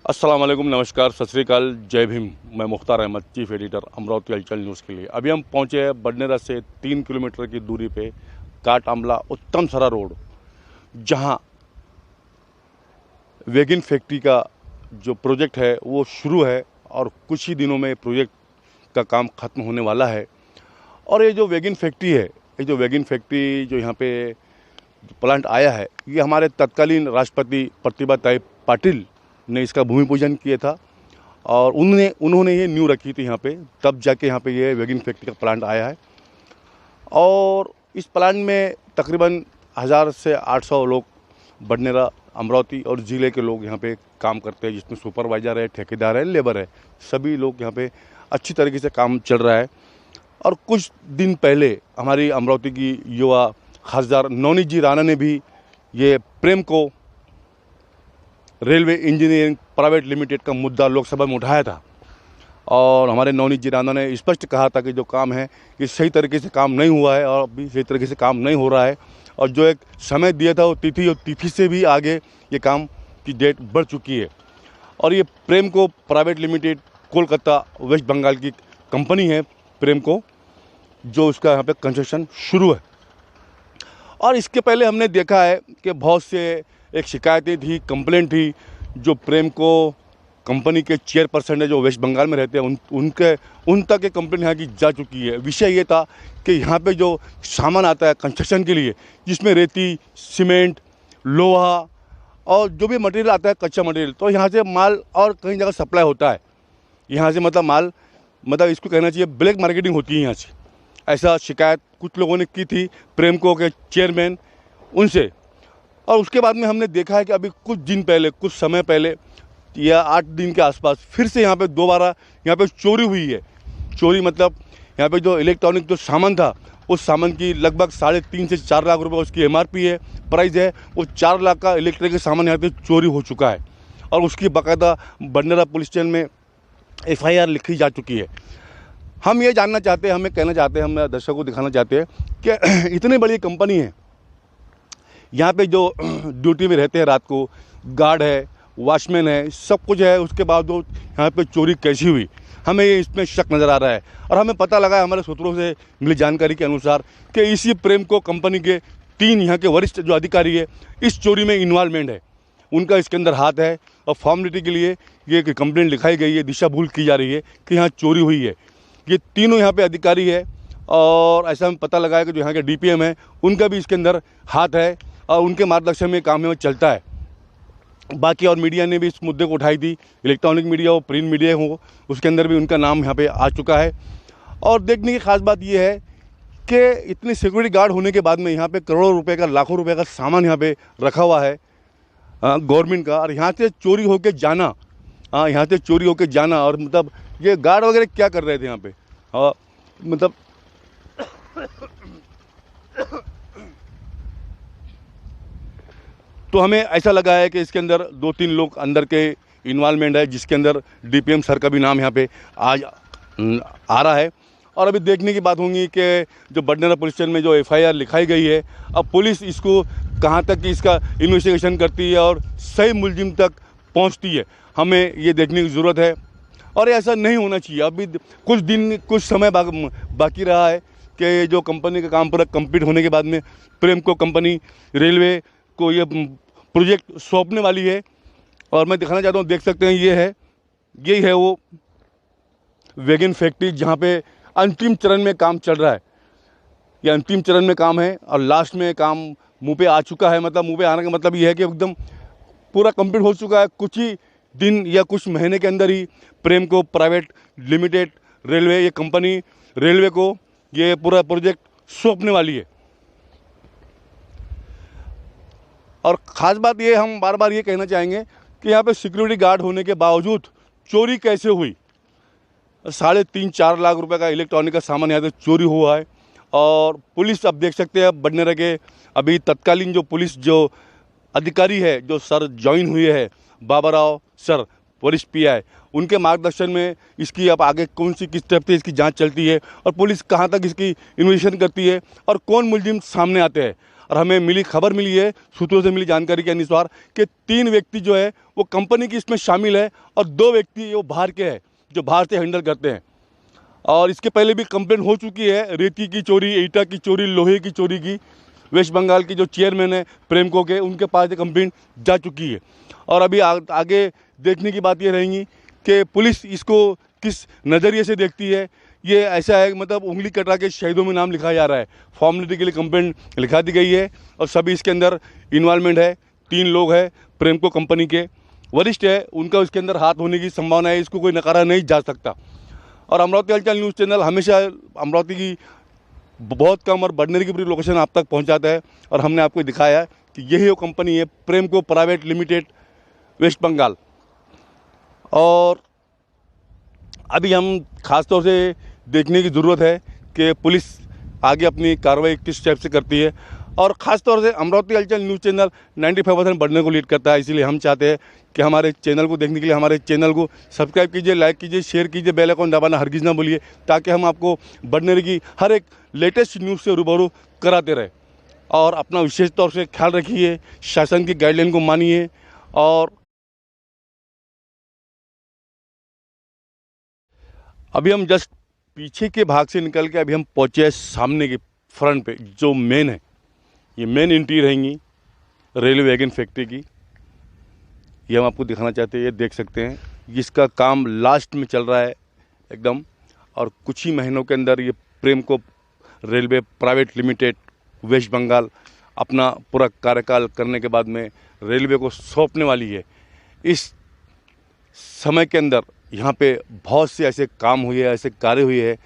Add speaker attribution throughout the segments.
Speaker 1: अस्सलाम वालेकुम, नमस्कार, सत श्री अकाल, जय भीम। मैं मुख्तार अहमद, चीफ एडिटर अमरावती हलचल न्यूज़ के लिए। अभी हम पहुंचे हैं बडनेरा से 3 किलोमीटर की दूरी पे काट आमला उत्तम सरा रोड, जहां वैगन फैक्ट्री का जो प्रोजेक्ट है वो शुरू है और कुछ ही दिनों में प्रोजेक्ट का काम ख़त्म होने वाला है। और ये जो वैगन फैक्ट्री है, ये जो वैगन फैक्ट्री जो यहाँ पे प्लांट आया है, ये हमारे तत्कालीन राष्ट्रपति प्रतिभाताई पाटिल ने इसका भूमि पूजन किया था और उन्होंने ये नींव रखी थी यहाँ पे, तब जाके यहाँ पे ये वैगन फैक्ट्री का प्लांट आया है। और इस प्लांट में तकरीबन 1000 से 800 लोग बडनेरा, अमरावती और ज़िले के लोग यहाँ पे काम करते हैं, जिसमें सुपरवाइज़र है, ठेकेदार है, लेबर है, सभी लोग यहाँ पे अच्छी तरीके से काम चल रहा है। और कुछ दिन पहले हमारी अमरावती की युवा खासदार नवनीत जी राणा ने भी ये Premco railway engineering private limited का मुद्दा लोकसभा में उठाया था और हमारे नवनीत जी राणा ने स्पष्ट कहा था कि जो काम है ये सही तरीके से काम नहीं हुआ है और अभी सही तरीके से काम नहीं हो रहा है, और जो एक समय दिया था वो तिथि से भी आगे ये काम की डेट बढ़ चुकी है। और ये प्रेमको प्राइवेट लिमिटेड कोलकाता वेस्ट बंगाल की कंपनी है प्रेमको, जो उसका यहाँ पे कंस्ट्रक्शन शुरू है। और इसके पहले हमने देखा है कि बहुत से एक शिकायतें थी, कंप्लेंट थी, जो प्रेमको कंपनी के चेयरपर्सन है जो वेस्ट बंगाल में रहते हैं उन तक ये कंप्लेंट यहाँ की जा चुकी है। विषय ये था कि यहाँ पे जो सामान आता है कंस्ट्रक्शन के लिए, जिसमें रेती, सीमेंट, लोहा और जो भी मटेरियल आता है कच्चा मटेरियल, तो यहाँ से माल और कई जगह सप्लाई होता है। यहाँ से मतलब इसको कहना चाहिए ब्लैक मार्केटिंग होती है यहाँ से। ऐसा शिकायत कुछ लोगों ने की थी प्रेमको के चेयरमैन उनसे। और उसके बाद में हमने देखा है कि अभी कुछ समय पहले या 8 दिन के आसपास फिर से यहाँ पे दोबारा यहाँ पे चोरी हुई है। चोरी मतलब यहाँ पे जो इलेक्ट्रॉनिक जो सामान था, उस सामान की लगभग 3.5 से 4 लाख रुपए उसकी MRP है, प्राइस है। वो 4 लाख का इलेक्ट्रिक का सामान यहाँ पे चोरी हो चुका है और उसकी बाकायदा बडनेरा पुलिस स्टेशन में FIR लिखी जा चुकी है। हम ये जानना चाहते हैं, हमें कहना चाहते हैं, हम दर्शकों को दिखाना चाहते हैं कि इतनी बड़ी कंपनी है, यहाँ पे जो ड्यूटी में रहते हैं रात को, गार्ड है, वॉचमैन है, सब कुछ है, उसके बाद वो यहाँ पे चोरी कैसी हुई, हमें ये इसमें शक नज़र आ रहा है। और हमें पता लगा है हमारे सूत्रों से मिली जानकारी के अनुसार कि इसी प्रेमको कंपनी के 3 यहाँ के वरिष्ठ जो अधिकारी है इस चोरी में इन्वॉल्वमेंट है, उनका इसके अंदर हाथ है। और फॉर्मेलिटी के लिए ये कंप्लेंट लिखाई गई है, दिशा भूल की जा रही है कि यहाँ चोरी हुई है। ये तीनों यहाँ पे अधिकारी है और ऐसा हमें पता लगा है कि जो यहाँ के DPM है उनका भी इसके अंदर हाथ है और उनके मार्गदर्शन में काम है वो चलता है। बाकी और मीडिया ने भी इस मुद्दे को उठाई थी, इलेक्ट्रॉनिक मीडिया हो, प्रिंट मीडिया हो, उसके अंदर भी उनका नाम यहाँ पे आ चुका है। और देखने की खास बात ये है कि इतनी सिक्योरिटी गार्ड होने के बाद में यहाँ पे करोड़ों रुपए का, लाखों रुपए का सामान यहाँ पे रखा हुआ है गवर्नमेंट का, और यहाँ से चोरी होके जाना, यहाँ से चोरी होके जाना। और मतलब ये गार्ड वगैरह क्या कर रहे थे यहाँ पे, मतलब तो हमें ऐसा लगा है कि इसके अंदर 2-3 लोग अंदर के इन्वॉल्वमेंट है, जिसके अंदर DPM सर का भी नाम यहाँ पे आज आ रहा है। और अभी देखने की बात होगी कि जो बडनेरा पुलिस स्टेशन में जो FIR लिखाई गई है, अब पुलिस इसको कहाँ तक कि इसका इन्वेस्टिगेशन करती है और सही मुलजिम तक पहुँचती है, हमें ये देखने की ज़रूरत है। और ऐसा नहीं होना चाहिए। अभी कुछ समय बाकी रहा है कि जो कंपनी का काम पूरा कंप्लीट होने के बाद में प्रेमको कंपनी रेलवे को ये प्रोजेक्ट सौंपने वाली है। और मैं दिखाना चाहता हूँ, देख सकते हैं यही है वो वैगन फैक्ट्री, जहाँ पे अंतिम चरण में काम चल रहा है। ये अंतिम चरण में काम है और लास्ट में काम मुंह पे आ चुका है। मतलब मुंह पे आने का मतलब ये है कि एकदम पूरा कंप्लीट हो चुका है। कुछ ही दिन या कुछ महीने के अंदर ही प्रेमको प्राइवेट लिमिटेड रेलवे, ये कंपनी रेलवे को ये पूरा प्रोजेक्ट सौंपने वाली है। और ख़ास बात ये, हम बार बार ये कहना चाहेंगे कि यहाँ पे सिक्योरिटी गार्ड होने के बावजूद चोरी कैसे हुई। 3.5-4 लाख रुपए का इलेक्ट्रॉनिक का सामान यहाँ से चोरी हुआ है। और पुलिस, अब देख सकते हैं बडनेरा के अभी तत्कालीन जो पुलिस जो अधिकारी है, जो सर ज्वाइन हुए हैं, बाबा राव सर, वरिष्ठ PI, उनके मार्गदर्शन में इसकी अब आगे कौन सी किस तरफ से इसकी जांच चलती है और पुलिस कहां तक इसकी इन्वेस्टिगेशन करती है और कौन मुलजिम सामने आते हैं। और हमें खबर मिली है, सूत्रों से मिली जानकारी के अनुसार कि 3 व्यक्ति जो है वो कंपनी की इसमें शामिल है और 2 व्यक्ति वो बाहर के हैं जो बाहर से हैंडल करते हैं। और इसके पहले भी कंप्लेंट हो चुकी है, रेती की चोरी, ईटा की चोरी, लोहे की चोरी की। वेस्ट बंगाल के जो चेयरमैन है प्रेमको के, उनके पास कंप्लेंट जा चुकी है। और अभी आगे देखने की बात ये रहेगी कि पुलिस इसको किस नज़रिए से देखती है। ये ऐसा है मतलब उंगली कटा के शहीदों में नाम लिखा जा रहा है। फॉर्मेलिटी के लिए कंप्लेंट लिखा दी गई है और सभी इसके अंदर इन्वॉल्वमेंट है। 3 लोग हैं प्रेमको कंपनी के, वरिष्ठ है, उनका इसके अंदर हाथ होने की संभावना है, इसको कोई नकारा नहीं जा सकता। और अमरावती हलचल न्यूज़ चैनल हमेशा अमरावती की बहुत कम और बढ़ने की पूरी लोकेशन आप तक पहुंचाता है और हमने आपको दिखाया है कि यही वो कंपनी है प्रेमको प्राइवेट लिमिटेड, वेस्ट बंगाल। और अभी हम खास तौर से देखने की ज़रूरत है कि पुलिस आगे अपनी कार्रवाई किस स्टेप से करती है। और ख़ास तौर से अमरावती हलचल न्यूज़ चैनल 95% बढ़ने को लीड करता है, इसीलिए हम चाहते हैं कि हमारे चैनल को देखने के लिए हमारे चैनल को सब्सक्राइब कीजिए, लाइक कीजिए, शेयर कीजिए, बेल आइकन दबाना हरगिज़ ना भूलिए, ताकि हम आपको बढ़ने की हर एक लेटेस्ट न्यूज़ से रूबरू कराते रहे। और अपना विशेष तौर से ख्याल रखिए, शासन की गाइडलाइन को मानिए। और अभी हम जस्ट पीछे के भाग से निकल के अभी हम पहुँचे हैं सामने के फ्रंट पे, जो मेन है, ये मेन एंट्री रहेंगी रेलवे वैगन फैक्ट्री की। ये हम आपको दिखाना चाहते हैं, ये देख सकते हैं, इसका काम लास्ट में चल रहा है एकदम। और कुछ ही महीनों के अंदर ये Premco railway private limited West Bengal अपना पूरा कार्यकाल करने के बाद में रेलवे को सौंपने वाली है। इस समय के अंदर यहाँ पे बहुत से ऐसे काम हुए हैं, ऐसे कार्य हुए हैं,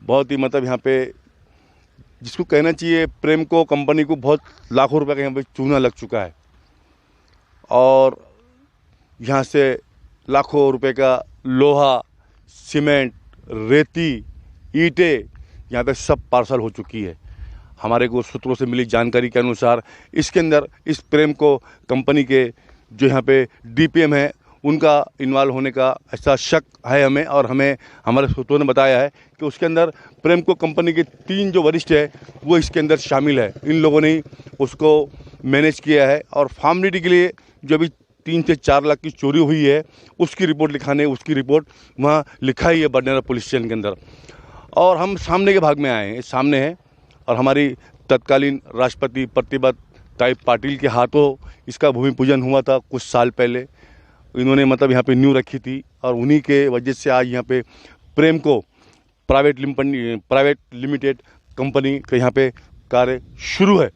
Speaker 1: बहुत ही मतलब यहाँ पे जिसको कहना चाहिए प्रेमको कंपनी को बहुत लाखों रुपए का यहाँ पे चूना लग चुका है। और यहाँ से लाखों रुपए का लोहा, सीमेंट, रेती, ईंटें यहाँ पे सब पार्सल हो चुकी है। हमारे को सूत्रों से मिली जानकारी के अनुसार इसके अंदर इस प्रेमको कंपनी के जो यहाँ पे डीपीएम है उनका इन्वॉल्व होने का ऐसा शक है हमें। और हमें हमारे सूत्रों ने बताया है कि उसके अंदर प्रेमको कंपनी के 3 जो वरिष्ठ है वो इसके अंदर शामिल है। इन लोगों ने ही उसको मैनेज किया है। और फॉर्मेलिटी के लिए जो भी 3 से 4 लाख की चोरी हुई है उसकी रिपोर्ट लिखाने, उसकी रिपोर्ट वहाँ लिखाई है बडनेरा पुलिस स्टेशन के अंदर। और हम सामने के भाग में आए हैं, सामने है, और हमारी तत्कालीन राष्ट्रपति प्रतिभा ताई पाटिल के हाथों इसका भूमि पूजन हुआ था कुछ साल पहले। इन्होंने मतलब यहाँ पे नींव रखी थी और उन्हीं के वजह से आज यहाँ पे प्रेमको प्राइवेट लिमिटेड कंपनी का यहाँ पे कार्य शुरू है।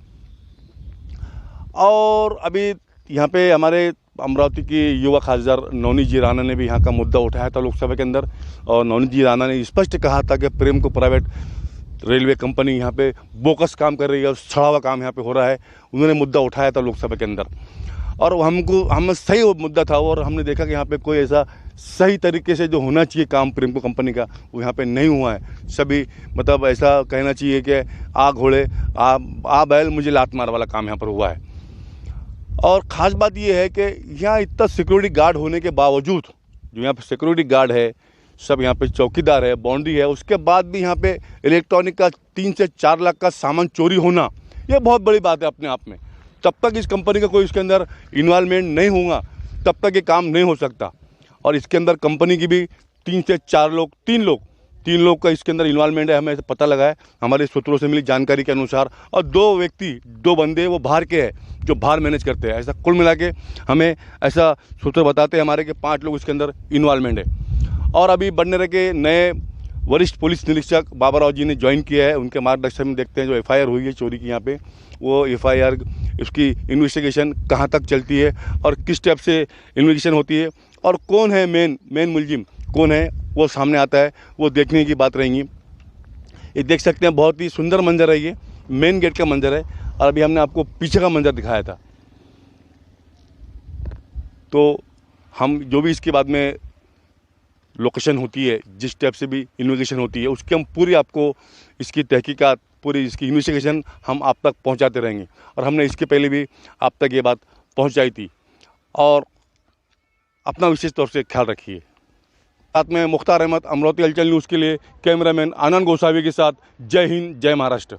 Speaker 1: और अभी यहाँ पे हमारे अमरावती की युवा खासदार नवनीत जी राणा ने भी यहाँ का मुद्दा उठाया था लोकसभा के अंदर। और नवनीत जी राणा ने स्पष्ट कहा था कि प्रेमको प्राइवेट रेलवे कंपनी यहाँ पे बोकस काम कर रही है और छड़ावा काम यहाँ पे हो रहा है। उन्होंने मुद्दा उठाया था लोकसभा के अंदर और हम सही वो मुद्दा था। और हमने देखा कि यहाँ पे कोई ऐसा सही तरीके से जो होना चाहिए काम प्रेमको कंपनी का वो यहाँ पे नहीं हुआ है। सभी मतलब ऐसा कहना चाहिए कि आ घोड़े आ बैल मुझे लात मार वाला काम यहाँ पर हुआ है। और ख़ास बात ये है कि यहाँ इतना सिक्योरिटी गार्ड होने के बावजूद, जो यहाँ पे सिक्योरिटी गार्ड है, सब यहाँ पे चौकीदार है, बाउंड्री है, उसके बाद भी यहाँ पे इलेक्ट्रॉनिक का 3 से 4 लाख का सामान चोरी होना, ये बहुत बड़ी बात है अपने आप में। तब तक इस कंपनी का कोई इसके अंदर इन्वॉल्वमेंट नहीं होगा तब तक ये काम नहीं हो सकता। और इसके अंदर कंपनी की भी 3 से 4 लोग, 3 लोग का इसके अंदर इन्वॉल्वमेंट है, हमें पता लगा है हमारे सूत्रों से मिली जानकारी के अनुसार। और 2 बंदे वो बाहर के हैं जो बाहर मैनेज करते हैं। ऐसा कुल मिला के हमें ऐसा सूत्र बताते हैं हमारे कि 5 लोग इसके अंदर इन्वॉल्वमेंट है। और अभी बडनेरा के नए वरिष्ठ पुलिस निरीक्षक बाबा राव जी ने ज्वाइन किया है, उनके मार्गदर्शन में देखते हैं जो FIR हुई है चोरी की यहाँ पे, वो FIR उसकी इन्वेस्टिगेशन कहाँ तक चलती है और किस टाइप से इन्वेस्टिगेशन होती है और कौन है मेन मुलजिम कौन है वो सामने आता है, वो देखने की बात रहेंगी। ये देख सकते हैं बहुत ही सुंदर मंजर है, ये मेन गेट का मंजर है। और अभी हमने आपको पीछे का मंजर दिखाया था। तो हम जो भी इसके बाद में लोकेशन होती है, जिस टाइप से भी इन्वेस्टिगेशन होती है, उसकी हम पूरी आपको इसकी तहकीकात, पूरी इसकी इन्वेस्टिगेशन हम आप तक पहुंचाते रहेंगे। और हमने इसके पहले भी आप तक ये बात पहुंचाई थी। और अपना विशेष तौर से ख्याल रखिए। साथ में मुख्तार अहमद, अमरावती हलचल न्यूज़ के लिए कैमरामैन आनंद गोसावी के साथ। जय हिंद, जय महाराष्ट्र।